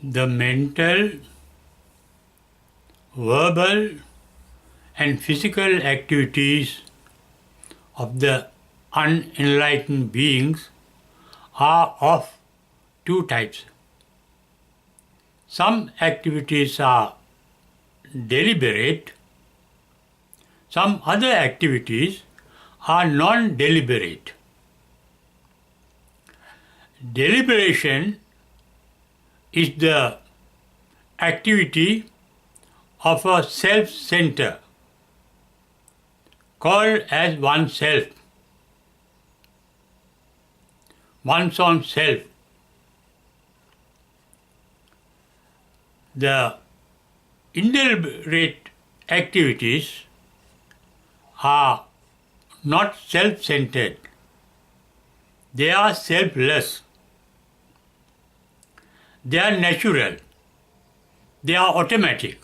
The mental, verbal and physical activities of the unenlightened beings are of two types. Some activities are deliberate, some other activities are non-deliberate. Deliberation is the activity of a self-center called as oneself, one's own self. The indeliberate activities are not self-centered. They are selfless. They are natural. They are automatic.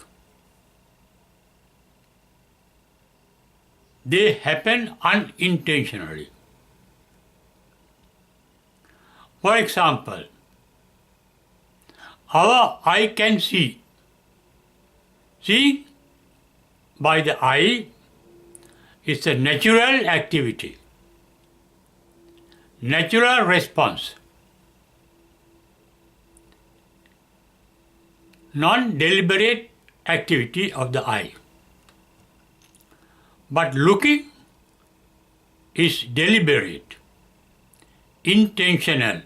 They happen unintentionally. For example, our eye can see. Seeing by the eye is a natural activity, natural response, non-deliberate activity of the eye. But looking is deliberate, intentional,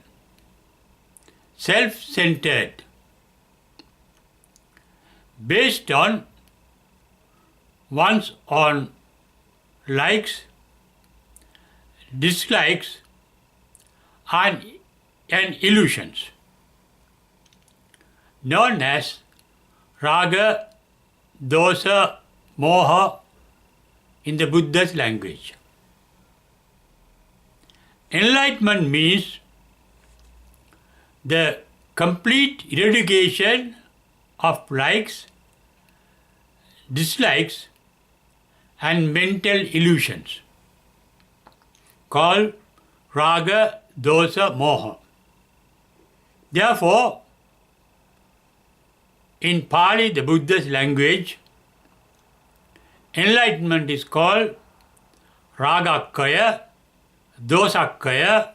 self-centered, based on one's own likes, dislikes, and illusions, known as raga, dosa, moha in the Buddha's language. Enlightenment means the complete eradication of likes, dislikes, and mental illusions, called raga, dosa, moha. Therefore, in Pali, the Buddha's language, enlightenment is called ragakaya, dosakaya,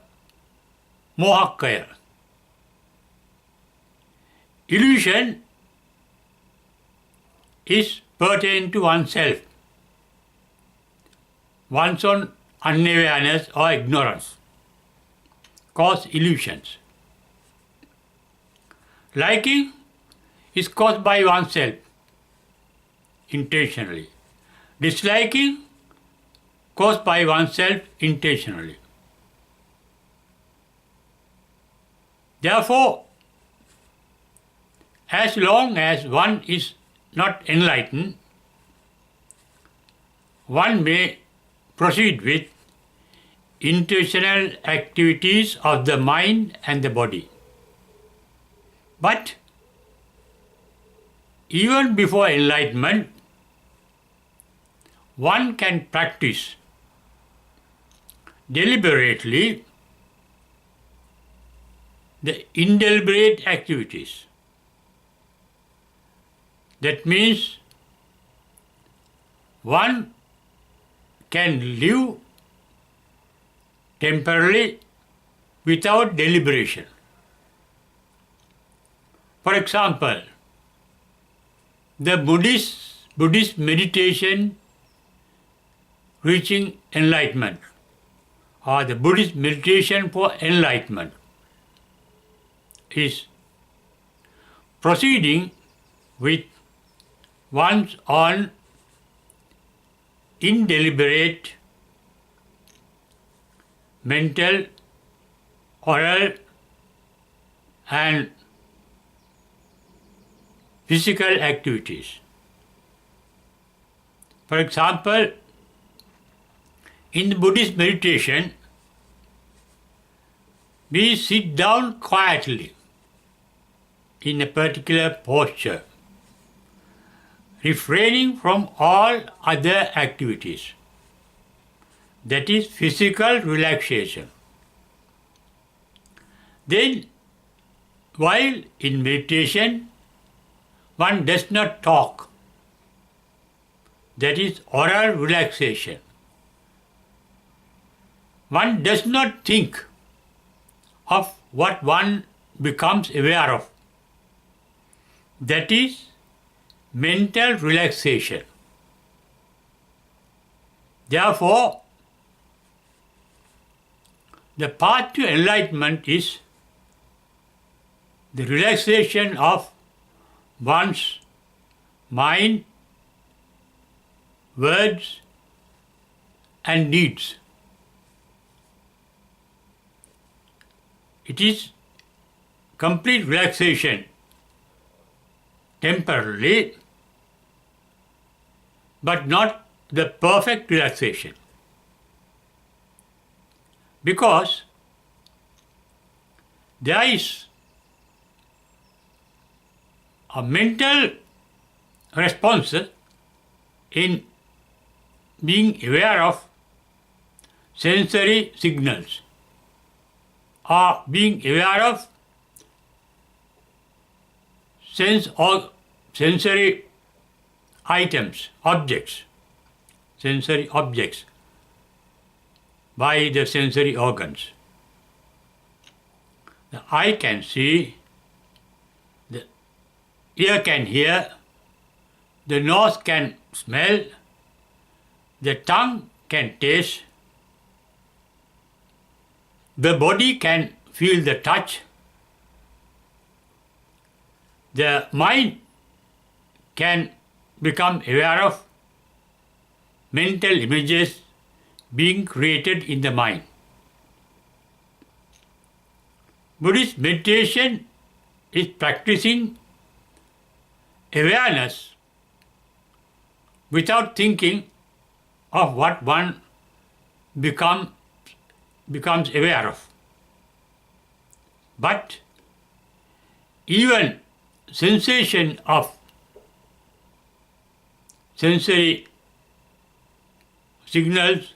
mohakaya. Illusion is pertaining to oneself, one's own unawareness or ignorance, cause illusions. Liking is caused by oneself, intentionally. Disliking caused by oneself, intentionally. Therefore, as long as one is not enlightened, one may proceed with intentional activities of the mind and the body. But even before enlightenment, one can practice deliberately the indeliberate activities. That means one can live temporarily without deliberation. For example, the Buddhist meditation reaching enlightenment, or the Buddhist meditation for enlightenment, is proceeding with one's own indeliberate mental, oral, and physical activities. For example, in the Buddhist meditation, we sit down quietly in a particular posture, refraining from all other activities. That is physical relaxation. Then while in meditation one does not talk. That is oral relaxation. One does not think of what one becomes aware of. That is mental relaxation. Therefore, the path to enlightenment is the relaxation of one's mind, words, and deeds. It is complete relaxation temporarily, but not the perfect relaxation. Because there is a mental response in being aware of sensory signals or being aware of sensory items, sensory objects by the sensory organs. The eye can see, the ear can hear, the nose can smell, the tongue can taste, the body can feel the touch, the mind can become aware of mental images being created in the mind. Buddhist meditation is practicing awareness without thinking of what one becomes aware of. But even sensation of sensory signals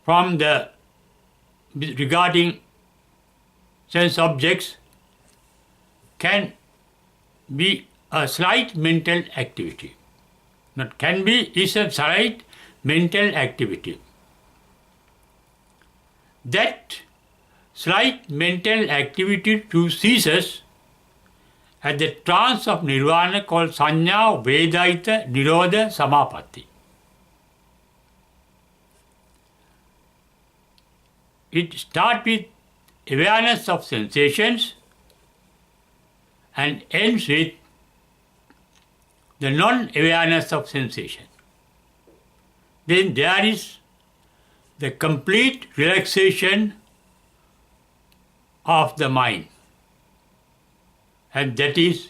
from the regarding sense objects can be a slight mental activity. Not can be, is a slight mental activity. That slight mental activity too ceases at the trance of nirvana called Sanya Vedaita Nirodha Samapatti. It starts with awareness of sensations and ends with the non-awareness of sensation. Then there is the complete relaxation of the mind, and that is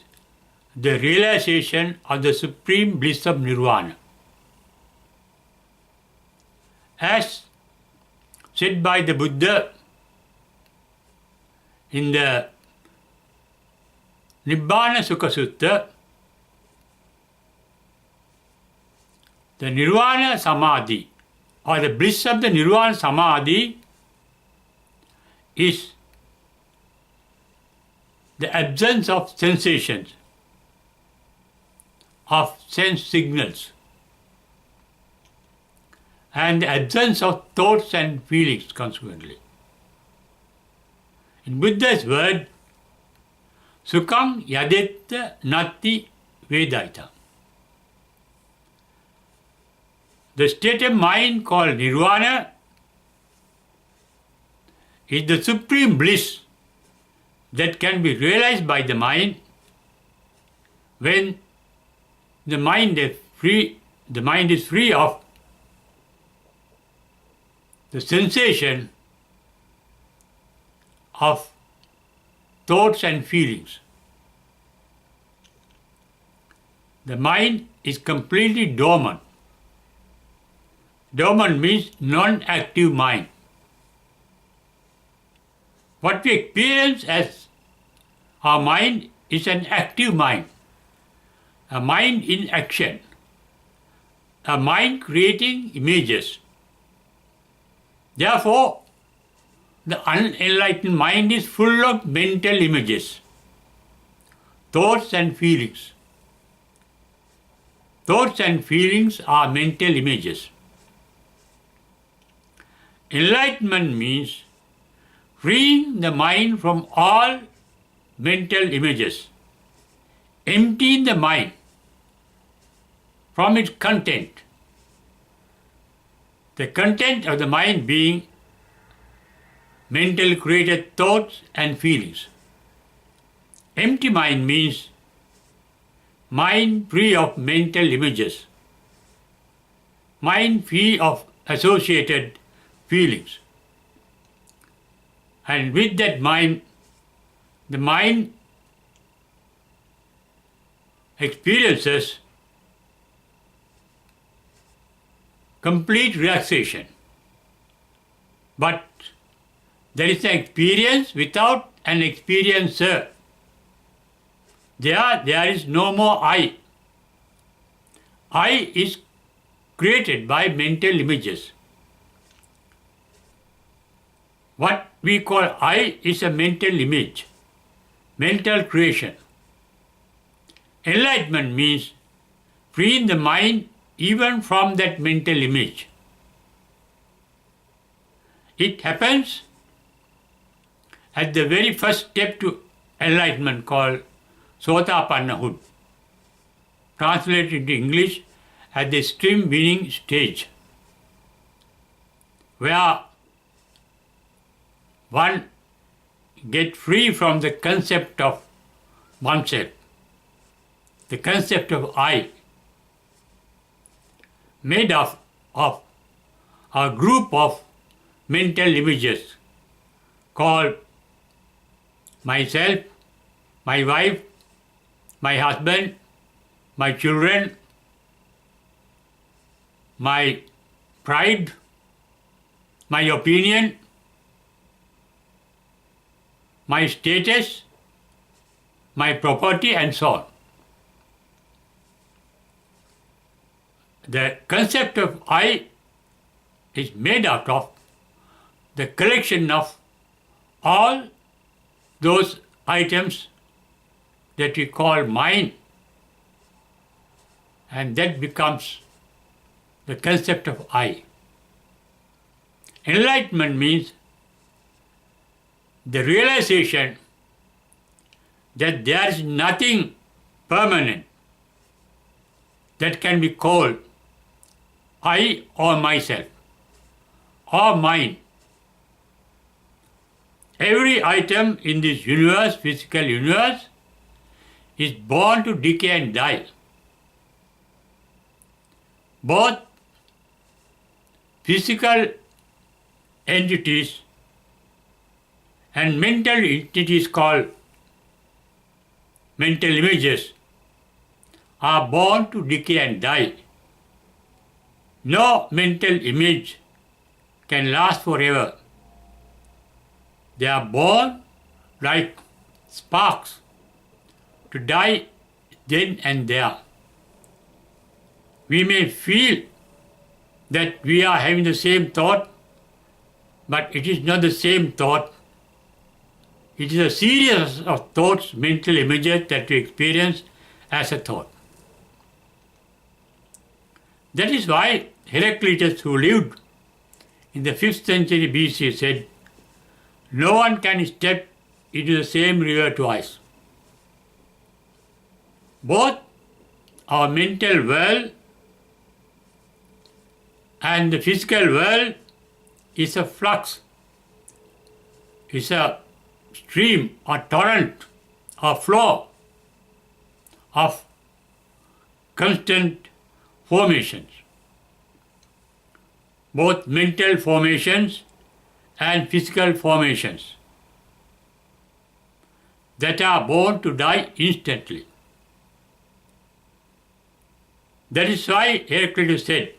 the realization of the supreme bliss of nirvana. As said by the Buddha in the Nibbana Sukha Sutta, the nirvana samadhi or the bliss of the nirvana samadhi is the absence of sensations, of sense signals, and the absence of thoughts and feelings consequently. In Buddha's word, Sukham yadetta nati vedaita. The state of mind called nirvana is the supreme bliss that can be realized by the mind when the mind is free of the sensation of thoughts and feelings. The mind is completely dormant. Dormant means non-active mind. What we experience as our mind is an active mind, a mind in action, a mind creating images. Therefore, the unenlightened mind is full of mental images, thoughts and feelings. Thoughts and feelings are mental images. Enlightenment means freeing the mind from all mental images, emptying the mind from its content. The content of the mind being mental created thoughts and feelings. Empty mind means mind free of mental images, mind free of associated feelings. And with that mind, the mind experiences complete relaxation. But there is an experience without an experiencer. There is no more I. I is created by mental images. What we call I is a mental image, mental creation. Enlightenment means freeing the mind even from that mental image. It happens at the very first step to enlightenment called Sotapannahood, translated into English at the stream winning stage, where one gets free from the concept of oneself, the concept of I, made of a group of mental images called myself, my wife, my husband, my children, my pride, my opinion, my status, my property, and so on. The concept of I is made out of the collection of all those items that we call mine, and that becomes the concept of I. Enlightenment means the realization that there is nothing permanent that can be called I or myself or mine. Every item in this universe, physical universe, is born to decay and die. Both physical entities and mental entities called mental images are born to decay and die. No mental image can last forever. They are born like sparks to die then and there. We may feel that we are having the same thought, but it is not the same thought. It is a series of thoughts, mental images that we experience as a thought. That is why Heraclitus, who lived in the 5th century BC, said, "No one can step into the same river twice." Both our mental world and the physical world is a flux, is a stream or torrent or flow of constant formations. Both mental formations and physical formations that are born to die instantly. That is why Heraclitus said,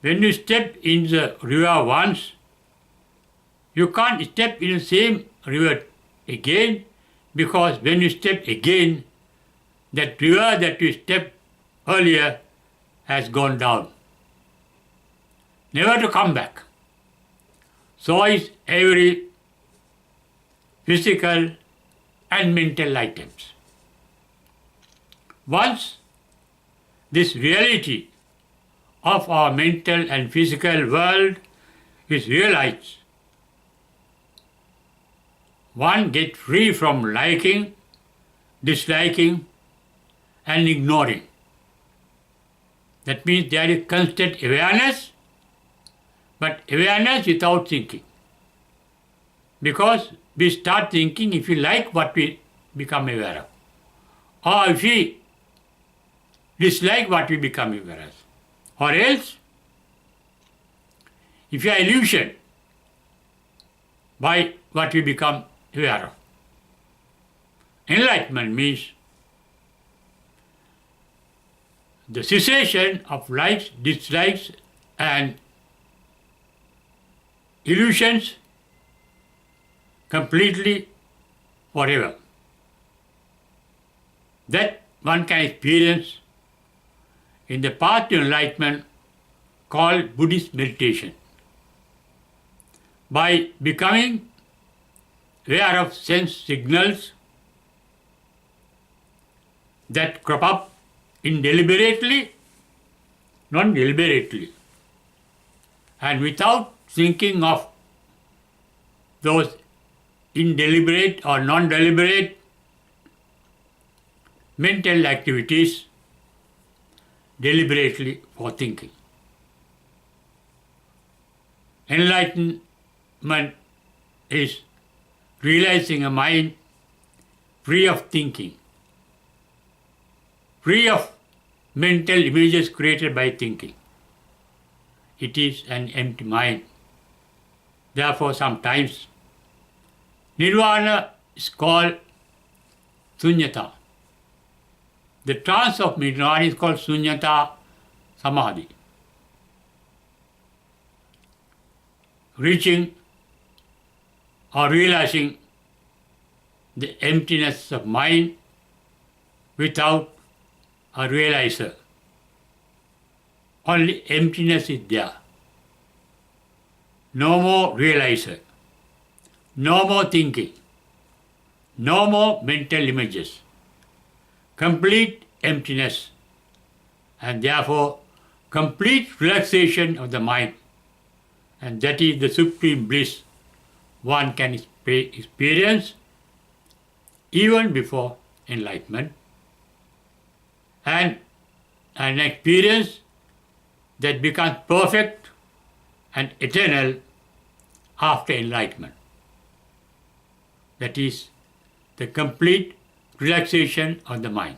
when you step in the river once, you can't step in the same river again, because when you step again, that river that you stepped earlier has gone down, never to come back. So is every physical and mental items. Once this reality of our mental and physical world is realized, one gets free from liking, disliking, and ignoring. That means there is constant awareness, but awareness without thinking. Because we start thinking if we like what we become aware of, or if we dislike what we become aware of, or else if you are illusioned by what we become aware of. Enlightenment means the cessation of likes, dislikes, and illusions completely forever. That one can experience in the path to enlightenment called Buddhist meditation. By becoming aware of sense signals that crop up indeliberately, non-deliberately, and without thinking of those indeliberate or non-deliberate mental activities deliberately for thinking. Enlightenment is realizing a mind free of thinking, free of mental images created by thinking. It is an empty mind. Therefore, sometimes nirvana is called sunyata. The trance of nirvana is called sunyata samadhi. Reaching or realizing the emptiness of mind without a realizer. Only emptiness is there. No more realizer. No more thinking. No more mental images. Complete emptiness, and therefore complete relaxation of the mind. And that is the supreme bliss one can experience even before enlightenment, and an experience that becomes perfect and eternal after enlightenment. That is the complete relaxation of the mind.